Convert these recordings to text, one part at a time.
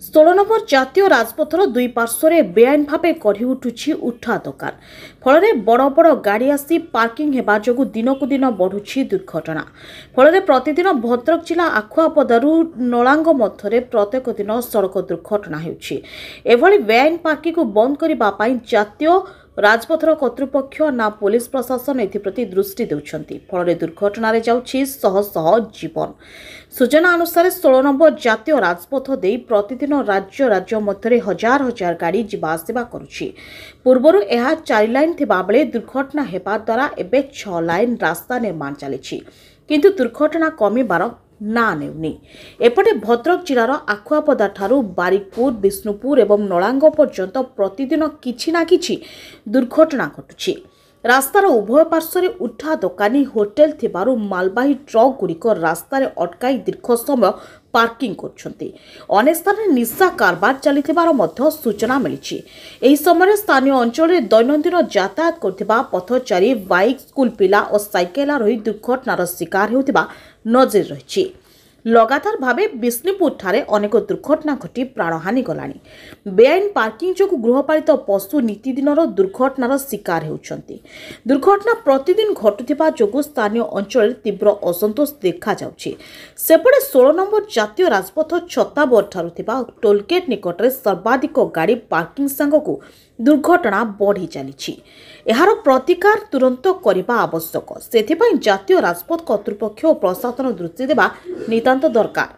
16 নম্বর জাতীয় রাজপথর দুই পার্শ্বরে বেআইন ভাবে গড়ি উঠুছি উঠা দোকান ফଳରେ বড় বড় গাড়ি আসি পার্কিং হেবা যোগু দিনকু দিন বঢ়ুছি দুর্ঘটনা ফଳରେ ପ୍ରତିଦିନ ଭଦ୍ରକ ଜିଲ୍ଲା ଆଖୁଆପଦାରୁ ନଳାଙ୍ଗ ମଧ୍ୟରେ ପ୍ରତ୍ୟେକ ଦିନ ସଡ଼କ ଦୁର୍ଘଟଣା ହେଉଛି। ଏଭଳି ବେଆଇନ ପାର୍କିଂକୁ ବନ୍ଦ କରିବା ପାଇଁ ଜାତୀୟ ରାଜପଥର କର୍ତ୍ତୃପକ୍ଷ ନା ପୋଲିସ ପ୍ରଶାସନ ଏଥିପ୍ରତି ଦୃଷ୍ଟି ଦେଉଛନ୍ତି। ଫଳରେ ଦୁର୍ଘଟଣାରେ ଯାଉଛି ଶହ ଶହ ଜୀବନ। ସୂଚନା ଅନୁସାରେ 16 ନମ୍ବର ଜାତୀୟ ରାଜପଥ ଦେଇ ପ୍ରତିଦିନ ରାଜ୍ୟ ମଧ୍ୟରେ ହଜାର ହଜାର ଗାଡ଼ି ଯିବା ଆସିବା କରୁଛି। ପୂର୍ବରୁ ଏହା 4 ଲାଇନ୍ ଥିବାବେଳେ ଦୁର୍ଘଟଣା ହେବା ଦ୍ୱାରା ଏବେ 6 ଲାଇନ୍ ରାସ୍ତା ନିର୍ମାଣ ଚାଲିଛି, କିନ୍ତୁ ଦୁର୍ଘଟଣା କମିବାର ନା ନେଉନି। ଏପଟେ ଭଦ୍ରକ ଜିଲ୍ଲାର ଆଖୁଆପଦାଠାରୁ ବାରିକପୁର, ବିଷ୍ଣୁପୁର ଏବଂ ନଳାଙ୍ଗ ପର୍ଯ୍ୟନ୍ତ ପ୍ରତିଦିନ କିଛି ନା କିଛି ଦୁର୍ଘଟଣା ଘଟୁଛି। ରାସ୍ତାର ଉଭୟ ପାର୍ଶ୍ୱରେ ଉଠା ଦୋକାନୀ ହୋଟେଲ ଥିବାରୁ ମାଲବାହୀ ଟ୍ରକ୍ ଗୁଡ଼ିକ ରାସ୍ତାରେ ଅଟକାଇ ଦୀର୍ଘ ସମୟ ପାର୍କିଂ କରୁଛନ୍ତି। ଅନେକ ସ୍ଥାନରେ ନିଶା କାରବାର ଚାଲିଥିବାର ମଧ୍ୟ ସୂଚନା ମିଳିଛି। ଏହି ସମୟରେ ସ୍ଥାନୀୟ ଅଞ୍ଚଳରେ ଦୈନନ୍ଦିନ ଯାତାୟାତ କରୁଥିବା ପଥଚାରୀ, ବାଇକ୍, ସ୍କୁଲ ପିଲା ଓ ସାଇକେଲ ଆରୋହୀ ଦୁର୍ଘଟଣାର ଶିକାର ହେଉଥିବା ନଜିର ରହିଛି। ଲଗାତାର ଭାବେ ବିଷ୍ଣୁପୁରଠାରେ ଅନେକ ଦୁର୍ଘଟଣା ଘଟି ପ୍ରାଣହାନି ଗଲାଣି। ବେଆଇନ ପାର୍କିଂ ଯୋଗୁଁ ଗୃହପାଳିତ ପଶୁ ନୀତିଦିନର ଦୁର୍ଘଟଣାର ଶିକାର ହେଉଛନ୍ତି। ଦୁର୍ଘଟଣା ପ୍ରତିଦିନ ଘଟୁଥିବା ଯୋଗୁଁ ସ୍ଥାନୀୟ ଅଞ୍ଚଳରେ ତୀବ୍ର ଅସନ୍ତୋଷ ଦେଖାଯାଉଛି। ସେପଟେ 16 ନମ୍ବର ଜାତୀୟ ରାଜପଥ ଛତାବରଠାରୁ ଥିବା ଟୋଲଗେଟ୍ ନିକଟରେ ସର୍ବାଧିକ ଗାଡ଼ି ପାର୍କିଂ ସାଙ୍ଗକୁ ଦୁର୍ଘଟଣା ବଢ଼ି ଚାଲିଛି। ଏହାର ପ୍ରତିକାର ତୁରନ୍ତ କରିବା ଆବଶ୍ୟକ। ସେଥିପାଇଁ ଜାତୀୟ ରାଜପଥ କର୍ତ୍ତୃପକ୍ଷ ଓ ପ୍ରଶାସନ ଦୃଷ୍ଟି ଦେବା ନିତାନ୍ତ ଦରକାର।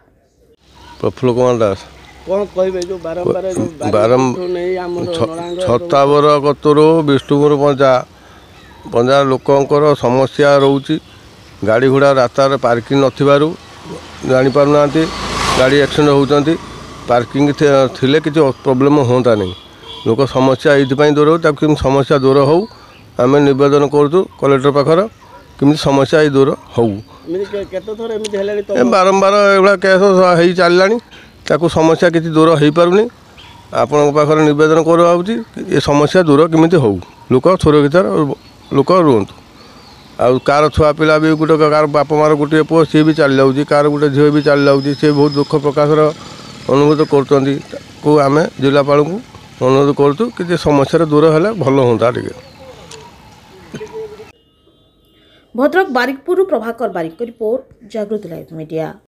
ପ୍ରଫୁଲ୍ଲ କୁମାର ଦାସ କ'ଣ କହିବେ ଯେଉଁ ବାରମ୍ବାର ଛତାବର କତରୁ ବିଷ୍ଣୁପୁର ପଞ୍ଜା ଲୋକଙ୍କର ସମସ୍ୟା ରହୁଛି। ଗାଡ଼ି ଘୋଡ଼ା ରାସ୍ତାରେ ପାର୍କିଂ ନଥିବାରୁ ଜାଣିପାରୁନାହାନ୍ତି, ଗାଡ଼ି ଆକ୍ସିଡେଣ୍ଟ ହେଉଛନ୍ତି। ପାର୍କିଂ ଥିଲେ କିଛି ପ୍ରୋବ୍ଲେମ୍ ହୁଅନ୍ତା ନାହିଁ। ଲୋକ ସମସ୍ୟା ଏଇଥିପାଇଁ ଦୂର ହେଉ, ତାକୁ କେମିତି ସମସ୍ୟା ଦୂର ହେଉ ଆମେ ନିବେଦନ କରୁଛୁ କଲେକ୍ଟର ପାଖରେ, କେମିତି ସମସ୍ୟା ଏଇ ଦୂର ହେଉ। ବାରମ୍ବାର ଏଭଳିଆ କେସ୍ ହେଇ ଚାଲିଲାଣି, ତାକୁ ସମସ୍ୟା କିଛି ଦୂର ହେଇପାରୁନି। ଆପଣଙ୍କ ପାଖରେ ନିବେଦନ କରାଯାଉଛି ଏ ସମସ୍ୟା ଦୂର କେମିତି ହେଉ, ଲୋକ ସୁରକ୍ଷିତରେ ଲୋକ ରୁହନ୍ତୁ। ଆଉ କାହାର ଛୁଆ ପିଲା ବି ଗୋଟେ, କାହାର ବାପା ମାଆର ଗୋଟିଏ ପୁଅ ସିଏ ବି ଚାଲିଯାଉଛି, କାହାର ଗୋଟେ ଝିଅ ବି ଚାଲିଯାଉଛି, ସେ ବହୁତ ଦୁଃଖ ପ୍ରକାଶର ଅନୁଭୂତ କରୁଛନ୍ତି। ତାକୁ ଆମେ ଜିଲ୍ଲାପାଳଙ୍କୁ ଅନୁରୋଧ କରୁଛୁ କିଛି ସମସ୍ୟାର ଦୂର ହେଲେ ଭଲ ହୁଅନ୍ତା ଟିକେ। ଭଦ୍ରକ ବାରିକପୁରରୁ ପ୍ରଭାକର ବାରିକଙ୍କ ରିପୋର୍ଟ, ଜାଗୃତି ଲାଇଭ୍ ମିଡ଼ିଆ।